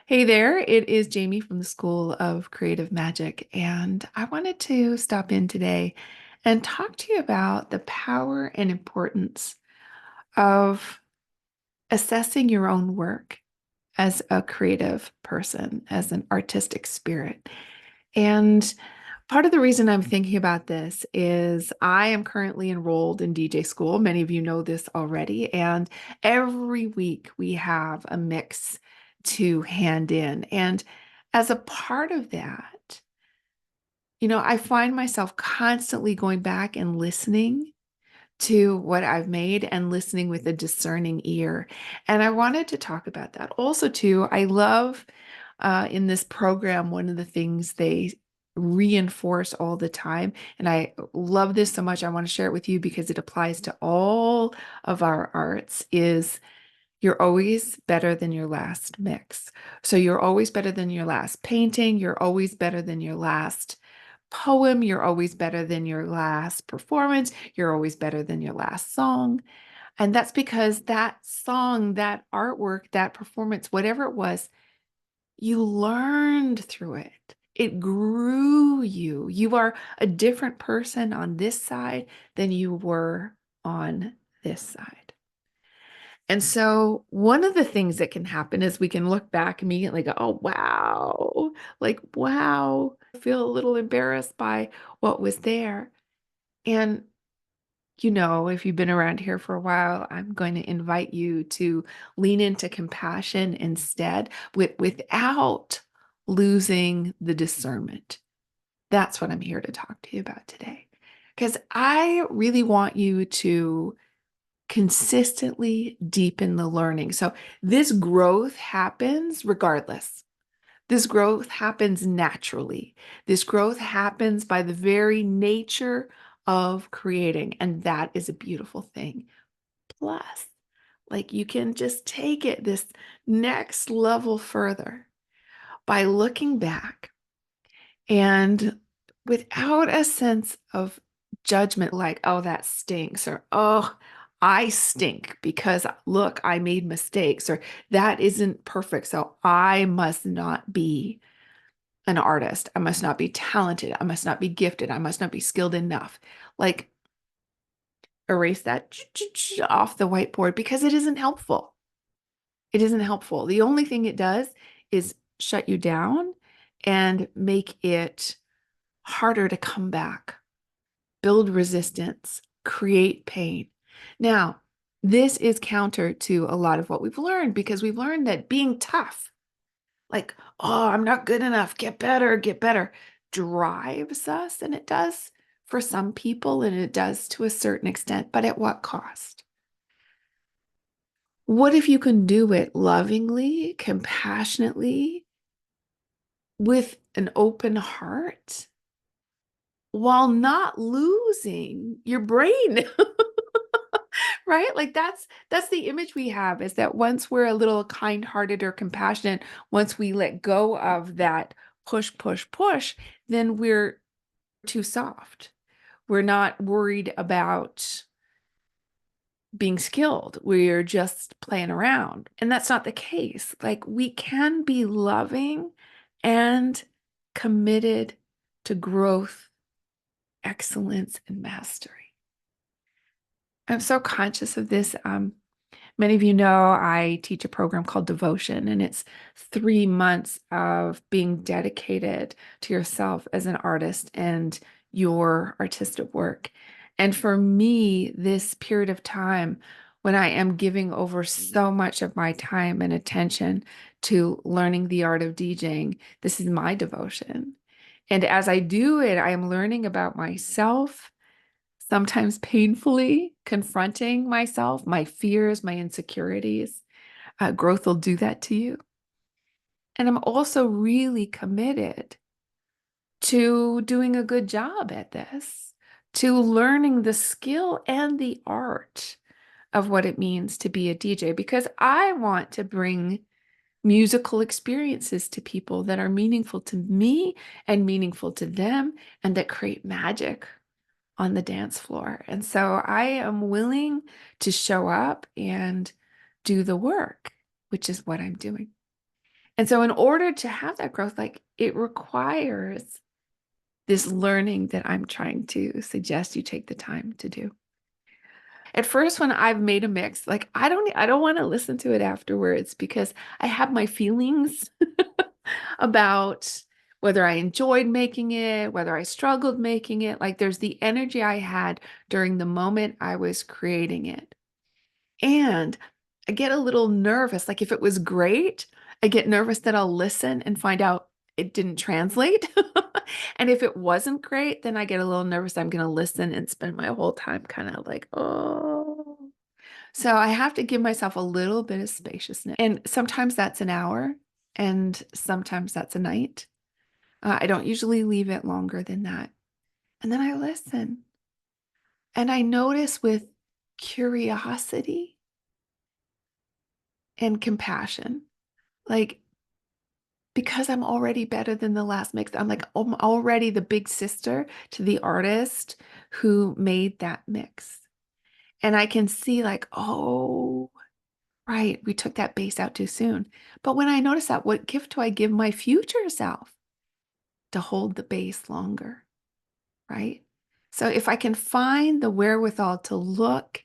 Hey there, it is Jamie from the School of Creative Magic, and I wanted to stop in today and talk to you about the power and importance of assessing your own work as a creative person, as an artistic spirit. And part of the reason I'm thinking about this is I am currently enrolled in DJ school. Many of you know this already. And every week we have a mix to hand in. And as a part of that, I find myself constantly going back and listening to what I've made and listening with a discerning ear. And I wanted to talk about that. Also, too, I love in this program, one of the things they reinforce all the time, and I love this so much, I want to share it with you because it applies to all of our arts, is you're always better than your last mix. So you're always better than your last painting. You're always better than your last poem. You're always better than your last performance. You're always better than your last song. And that's because that song, that artwork, that performance, whatever it was, you learned through it. It grew you. You are a different person on this side than you were on this side. And so, one of the things that can happen is we can look back immediately and go, oh, wow, like, wow, I feel a little embarrassed by what was there. And, if you've been around here for a while, I'm going to invite you to lean into compassion instead without losing the discernment. That's what I'm here to talk to you about today. Because I really want you to consistently deepen the learning. So this growth happens regardless. This growth happens naturally. This growth happens by the very nature of creating, and that is a beautiful thing. Plus, like you can just take it this next level further by looking back and without a sense of judgment, like, oh, that stinks, or oh, I stink because look, I made mistakes, or that isn't perfect. So I must not be an artist. I must not be talented. I must not be gifted. I must not be skilled enough. Like, erase that off the whiteboard because it isn't helpful. It isn't helpful. The only thing it does is shut you down and make it harder to come back, build resistance, create pain. Now, this is counter to a lot of what we've learned because we've learned that being tough, like, oh, I'm not good enough, get better, drives us. And it does for some people, and it does to a certain extent, but at what cost? What if you can do it lovingly, compassionately, with an open heart, while not losing your brain? Right? Like that's the image we have, is that once we're a little kind-hearted or compassionate, once we let go of that push, push, push, then we're too soft. We're not worried about being skilled. We're just playing around. And that's not the case. Like we can be loving and committed to growth, excellence, and mastery. I'm so conscious of this. Many of you know I teach a program called Devotion, and it's 3 months of being dedicated to yourself as an artist and your artistic work. And for me, this period of time when I am giving over so much of my time and attention to learning the art of DJing, this is my devotion. And as I do it, I am learning about myself, sometimes painfully confronting myself, my fears, my insecurities. Growth will do that to you. And I'm also really committed to doing a good job at this, to learning the skill and the art of what it means to be a DJ, because I want to bring musical experiences to people that are meaningful to me and meaningful to them and that create magic on the dance floor. And so I am willing to show up and do the work, which is what I'm doing. And so in order to have that growth, like it requires this learning that I'm trying to suggest you take the time to do. At first, when I've made a mix, like I don't want to listen to it afterwards because I have my feelings about whether I enjoyed making it, whether I struggled making it. Like there's the energy I had during the moment I was creating it. And I get a little nervous. Like if it was great, I get nervous that I'll listen and find out it didn't translate. And if it wasn't great, then I get a little nervous. I'm going to listen and spend my whole time kind of like, oh. So I have to give myself a little bit of spaciousness. And sometimes that's an hour, and sometimes that's a night. I don't usually leave it longer than that. And then I listen and I notice with curiosity and compassion, like, because I'm already better than the last mix, I'm already the big sister to the artist who made that mix. And I can see, like, oh, right, we took that bass out too soon. But when I notice that, what gift do I give my future self to hold the bass longer? Right? So if I can find the wherewithal to look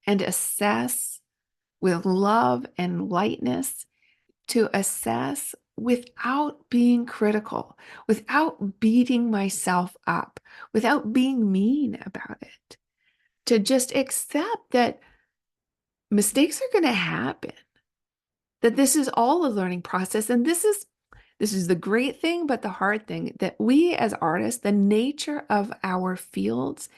and assess with love and lightness, to assess without being critical, without beating myself up, without being mean about it, to just accept that mistakes are going to happen, that this is all a learning process. And this is the great thing, but the hard thing that we as artists, the nature of our fields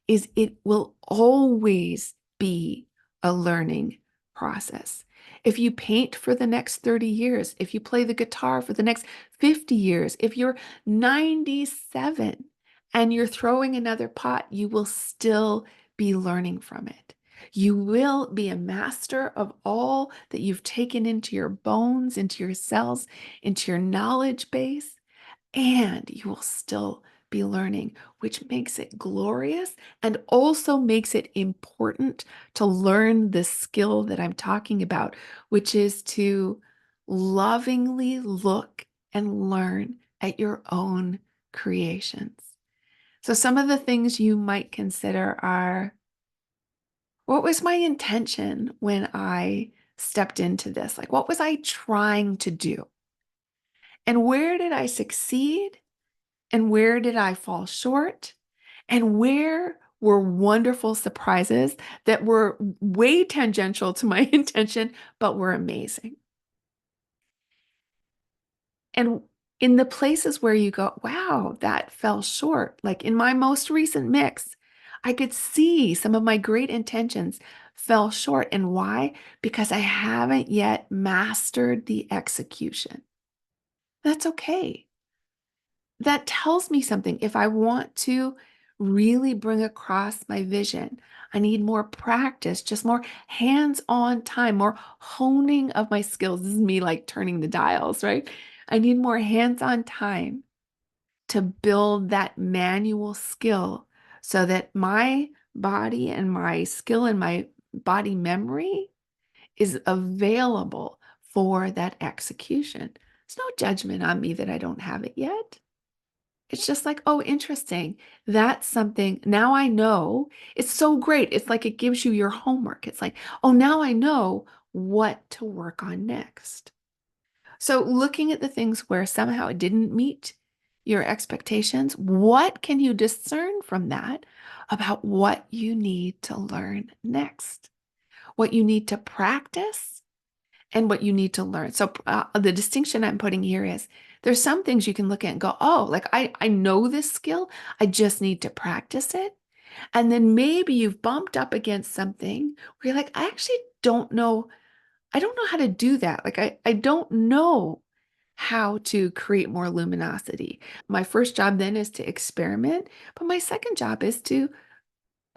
is it will always be a learning process. If you paint for the next 30 years, if you play the guitar for the next 50 years, if you're 97 and you're throwing another pot, you will still be learning from it. You will be a master of all that you've taken into your bones, into your cells, into your knowledge base, and you will still be learning, which makes it glorious and also makes it important to learn the skill that I'm talking about, which is to lovingly look and learn at your own creations. So, some of the things you might consider are, what was my intention when I stepped into this? Like, what was I trying to do? And where did I succeed? And where did I fall short? And where were wonderful surprises that were way tangential to my intention, but were amazing? And in the places where you go, wow, that fell short, like in my most recent mix, I could see some of my great intentions fell short. And why? Because I haven't yet mastered the execution. That's okay. That tells me something. If I want to really bring across my vision, I need more practice, just more hands-on time, more honing of my skills. This is me like turning the dials, right? I need more hands-on time to build that manual skill so that my body and my skill and my body memory is available for that execution. There's no judgment on me that I don't have it yet. It's just like, oh, interesting. That's something. Now I know. It's so great. It's like it gives you your homework. It's like, oh, now I know what to work on next. So, looking at the things where somehow it didn't meet your expectations, what can you discern from that about what you need to learn next? What you need to practice and what you need to learn. So the distinction I'm putting here is there's some things you can look at and go, oh, like I know this skill. I just need to practice it. And then maybe you've bumped up against something where you're like, I actually don't know. I don't know how to do that. Like I don't know how to create more luminosity. My first job then is to experiment, but my second job is to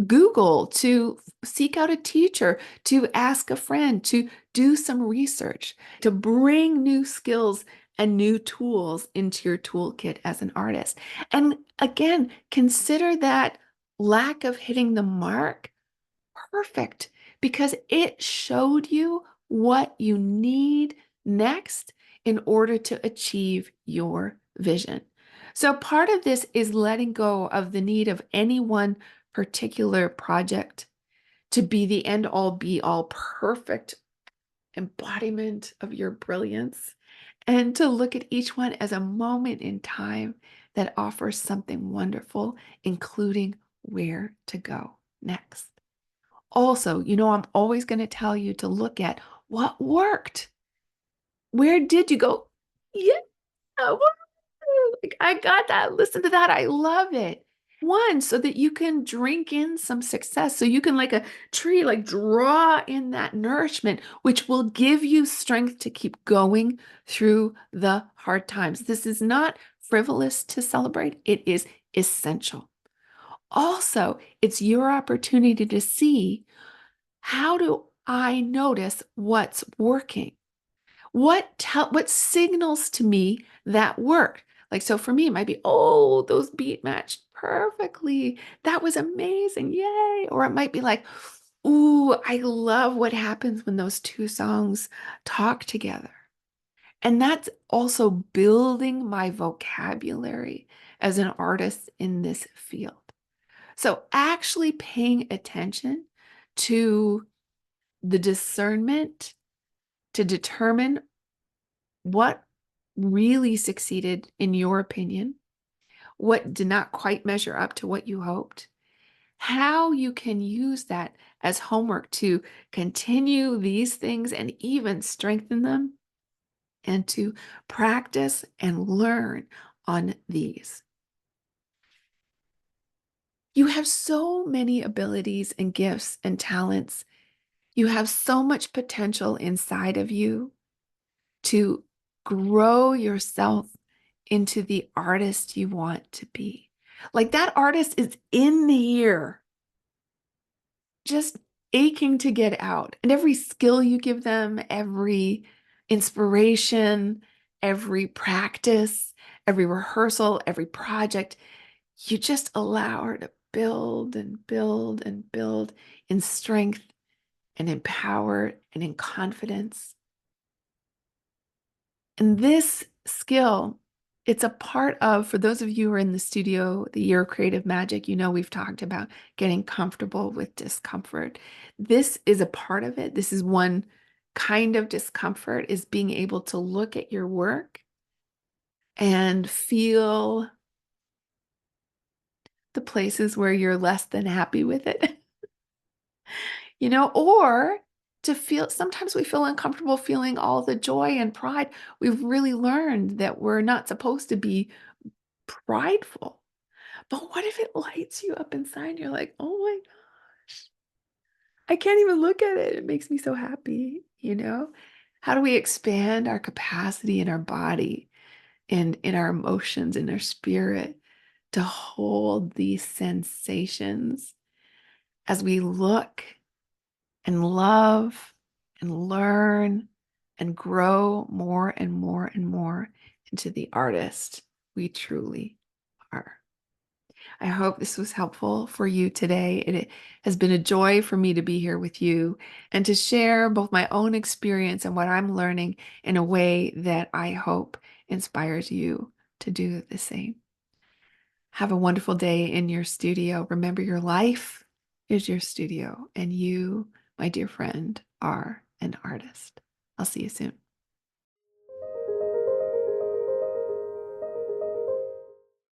Google, to seek out a teacher, to ask a friend, to do some research, to bring new skills and new tools into your toolkit as an artist. And again, consider that lack of hitting the mark perfect because it showed you what you need next in order to achieve your vision. So part of this is letting go of the need of any one particular project to be the end all be all perfect embodiment of your brilliance, and to look at each one as a moment in time that offers something wonderful, including where to go next. Also, I'm always going to tell you to look at what worked. Where did you go? Yeah, woo! Like, I got that. Listen to that. I love it. One, so that you can drink in some success. So you can, like a tree, like draw in that nourishment, which will give you strength to keep going through the hard times. This is not frivolous to celebrate. It is essential. Also, it's your opportunity to see, how do I notice what's working? What signals to me that work? Like, so for me, it might be, oh, those beat matched perfectly. That was amazing. Yay. Or it might be like, ooh, I love what happens when those two songs talk together. And that's also building my vocabulary as an artist in this field. So actually paying attention to the discernment to determine what really succeeded in your opinion, what did not quite measure up to what you hoped, how you can use that as homework to continue these things and even strengthen them, and to practice and learn on these. You have so many abilities and gifts and talents. You have so much potential inside of you to grow yourself into the artist you want to be. Like, that artist is in here, just aching to get out. And every skill you give them, every inspiration, every practice, every rehearsal, every project, you just allow her to build and build and build in strength and in power and in confidence. And this skill, it's a part of, for those of you who are in the studio, the Year of Creative Magic, we've talked about getting comfortable with discomfort. This is a part of it. This is one kind of discomfort, is being able to look at your work and feel the places where you're less than happy with it, or to feel, sometimes we feel uncomfortable feeling all the joy and pride. We've really learned that we're not supposed to be prideful. But what if it lights you up inside? You're like, oh my gosh, I can't even look at it. It makes me so happy. How do we expand our capacity in our body and in our emotions, in our spirit, to hold these sensations as we look and love and learn and grow more and more and more into the artist we truly are? I hope this was helpful for you today. It has been a joy for me to be here with you and to share both my own experience and what I'm learning in a way that I hope inspires you to do the same. Have a wonderful day in your studio. Remember, your life is your studio, and you, my dear friend, are an artist. I'll see you soon.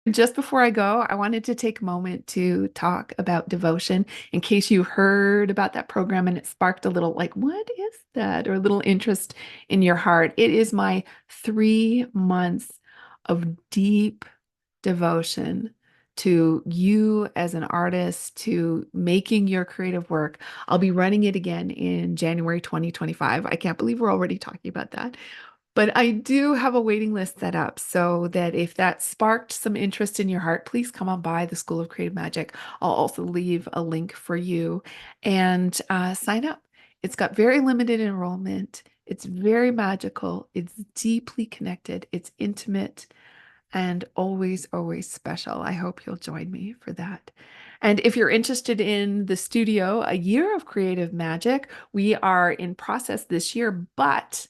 Just before I go, I wanted to take a moment to talk about devotion in case you heard about that program and it sparked a little, like, what is that? Or a little interest in your heart. It is my 3 months of deep devotion to you as an artist, to making your creative work. I'll be running it again in January 2025. I can't believe we're already talking about that. But I do have a waiting list set up, so that if that sparked some interest in your heart, please come on by the School of Creative Magic. I'll also leave a link for you, and sign up. It's got very limited enrollment. It's very magical. It's deeply connected. It's intimate and always, always special. I hope you'll join me for that. And if you're interested in the studio, A Year of Creative Magic, we are in process this year, but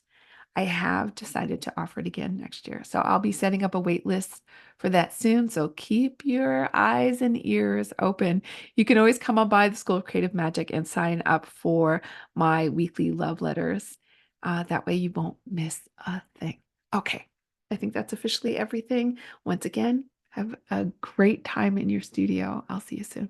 I have decided to offer it again next year. So I'll be setting up a wait list for that soon. So keep your eyes and ears open. You can always come on by the School of Creative Magic and sign up for my weekly love letters. That way you won't miss a thing. Okay. I think that's officially everything. Once again, have a great time in your studio. I'll see you soon.